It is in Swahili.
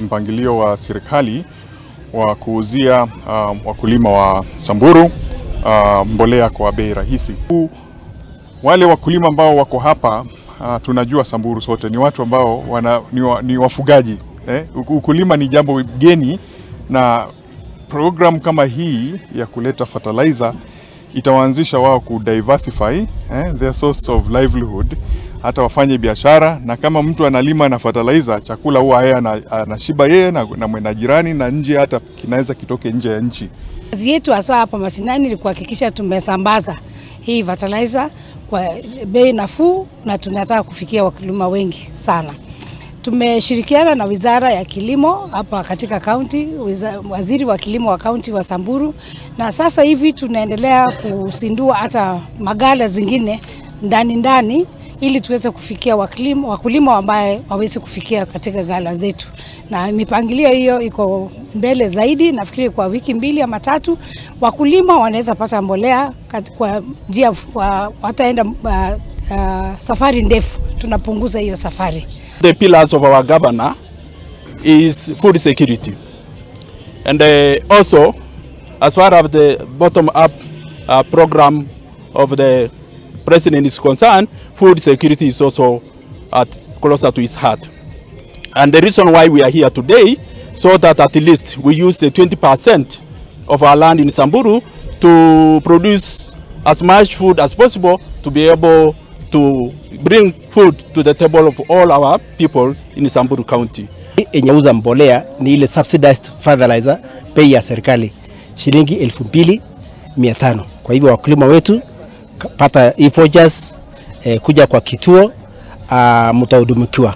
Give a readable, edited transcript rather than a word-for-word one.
mpangilio wa serikali wa kuuzia wakulima wa samburu mbolea kwa bei rahisi. Wale wakulima ambao wako hapa, tunajua samburu sote ni watu ambao ni wafugaji. Ukulima ni jambo geni, na program kama hii ya kuleta fertilizer itawaanzisha wao kudiversify their source of livelihood, hata wafanye biashara. Na kama mtu analima na fertilizer, chakula huwa yeye anashiba yeye na mwenajirani, na nje hata kinaweza kitoke nje ya nchi. Kazi yetu hasa hapa Masinani ni kuhakikisha tumesambaza hii fertilizer kwa bei nafuu, na tunataka kufikia wakulima wengi sana. Tumeshirikiana na Wizara ya Kilimo hapa katika kaunti, waziri wa kilimo wa kaunti wa Samburu, na sasa hivi tunaendelea kusindua hata magala zingine ndani ili tuweze kufikia wakulima ambaye waweze kufikia katika gala zetu. Na mipangilio hiyo iko mbele zaidi, nafikiri kwa wiki 2 ama 3 wakulima wanaweza pata mbolea kwa njia wataenda safari ndefu, tunapunguza hiyo safari. The pillars of our governor is food security, and also as far as the bottom-up program of the president is concerned, food security is also closer to his heart. And the reason why we are here today, so that at least we use the 20% of our land in Samburu to produce as much food as possible to be able to bring food to the table of all our people in Samburu County. Enyauza mbolea ni ile subsidized fertilizer, bei ya serikali shilingi 2,500. Kwa hivyo wakulima wetu pata e-vouchers, kuja kwa kituo mtahudumikiwa.